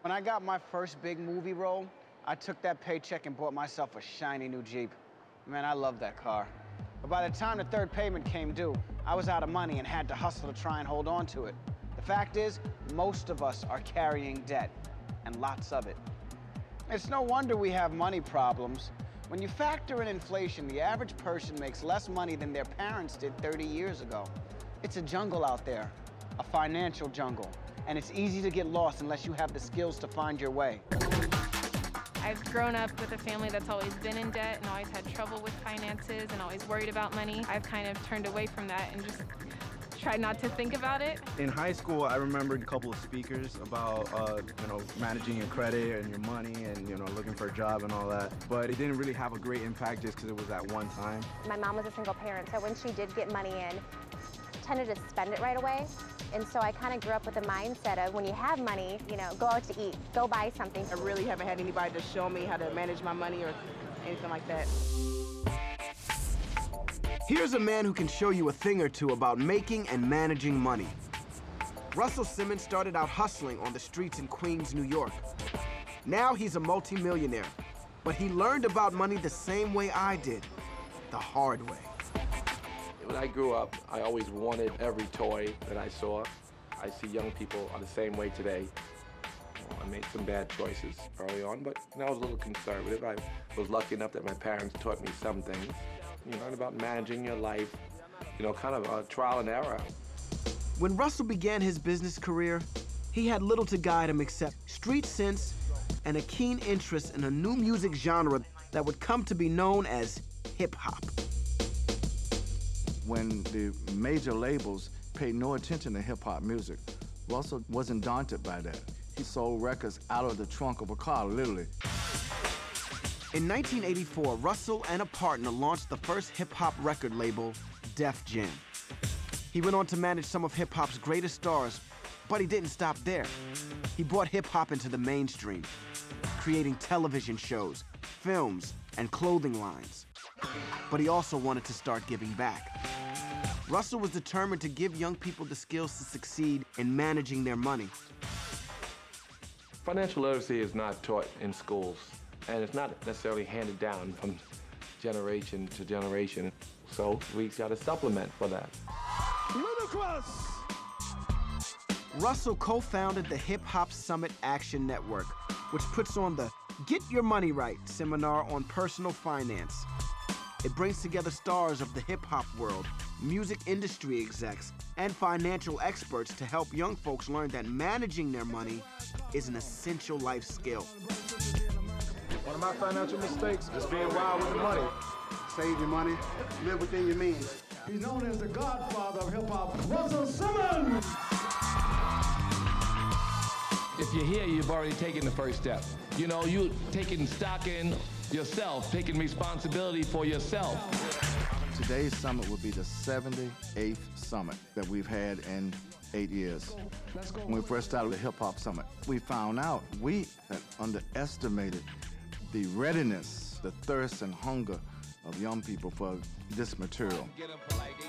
When I got my first big movie role, I took that paycheck and bought myself a shiny new Jeep. Man, I love that car. But by the time the third payment came due, I was out of money and had to hustle to try and hold on to it. The fact is, most of us are carrying debt, and lots of it. It's no wonder we have money problems. When you factor in inflation, the average person makes less money than their parents did 30 years ago. It's a jungle out there, a financial jungle. And it's easy to get lost unless you have the skills to find your way. I've grown up with a family that's always been in debt and always had trouble with finances and always worried about money. I've kind of turned away from that and just tried not to think about it. In high school, I remembered a couple of speakers about, managing your credit and your money and, looking for a job and all that. But it didn't really have a great impact just because it was at one time. My mom was a single parent, so when she did get money in, tended to spend it right away. And so I kind of grew up with the mindset of when you have money, go out to eat, go buy something. I really haven't had anybody to show me how to manage my money or anything like that. Here's a man who can show you a thing or two about making and managing money. Russell Simmons started out hustling on the streets in Queens, New York. Now he's a multimillionaire, but he learned about money the same way I did, the hard way. When I grew up, I always wanted every toy that I saw. I see young people are the same way today. I made some bad choices early on, but I was a little conservative. I was lucky enough that my parents taught me some things. You learn about managing your life, kind of a trial and error. When Russell began his business career, he had little to guide him except street sense and a keen interest in a new music genre that would come to be known as hip-hop. When the major labels paid no attention to hip-hop music, Russell wasn't daunted by that. He sold records out of the trunk of a car, literally. In 1984, Russell and a partner launched the first hip-hop record label, Def Jam. He went on to manage some of hip-hop's greatest stars, but he didn't stop there. He brought hip-hop into the mainstream, creating television shows, films, and clothing lines. But he also wanted to start giving back. Russell was determined to give young people the skills to succeed in managing their money. Financial literacy is not taught in schools, and it's not necessarily handed down from generation to generation. So we got to supplement for that. Ludicrous! Russell co-founded the Hip Hop Summit Action Network, which puts on the Get Your Money Right seminar on personal finance. It brings together stars of the hip-hop world, music industry execs, and financial experts to help young folks learn that managing their money is an essential life skill. One of my financial mistakes is being wild with the money. Save your money, live within your means. He's known as the godfather of hip-hop, Russell Simmons! If you're here, you've already taken the first step. You're taking stock in yourself, taking responsibility for yourself. Today's summit will be the 78th summit that we've had in 8 years. When we first started the Hip Hop Summit, we found out we had underestimated the readiness, the thirst and hunger of young people for this material.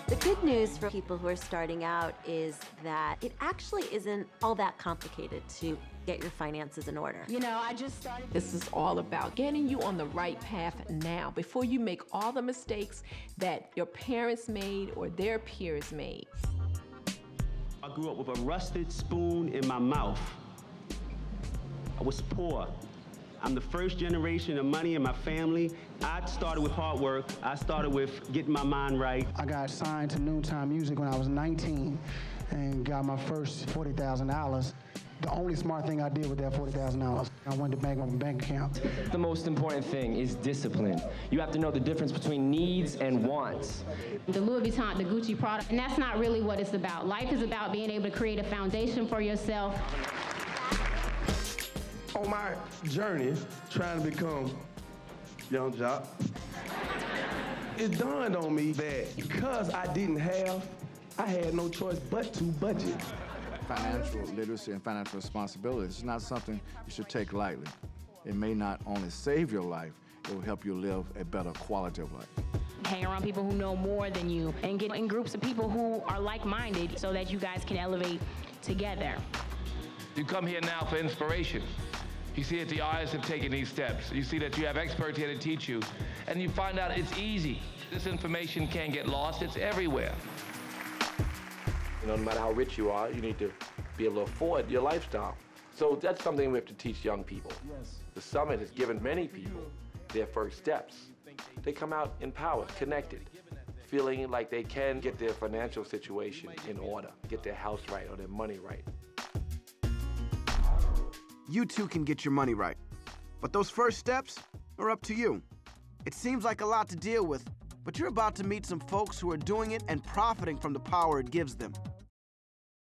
The good news for people who are starting out is that it actually isn't all that complicated to get your finances in order. I just started. This is all about getting you on the right path now before you make all the mistakes that your parents made or their peers made. I grew up with a rusted spoon in my mouth. I was poor. I'm the first generation of money in my family. I started with hard work. I started with getting my mind right. I got signed to Noontime Music when I was 19 and got my first $40,000. The only smart thing I did with that $40,000, I went to bank on my bank account. The most important thing is discipline. You have to know the difference between needs and wants. The Louis Vuitton, the Gucci product, and that's not really what it's about. Life is about being able to create a foundation for yourself. On my journey, trying to become Young Jock, it dawned on me that because I didn't have, I had no choice but to budget. Financial literacy and financial responsibility is not something you should take lightly. It may not only save your life, it will help you live a better quality of life. Hang around people who know more than you and get in groups of people who are like-minded so that you guys can elevate together. You come here now for inspiration. You see that the artists have taken these steps. You see that you have experts here to teach you. And you find out it's easy. This information can't get lost. It's everywhere. You know, no matter how rich you are, you need to be able to afford your lifestyle. So that's something we have to teach young people. Yes. The summit has given many people their first steps. They come out empowered, connected, feeling like they can get their financial situation in order, get their house right or their money right. You too can get your money right. But those first steps are up to you. It seems like a lot to deal with, but you're about to meet some folks who are doing it and profiting from the power it gives them.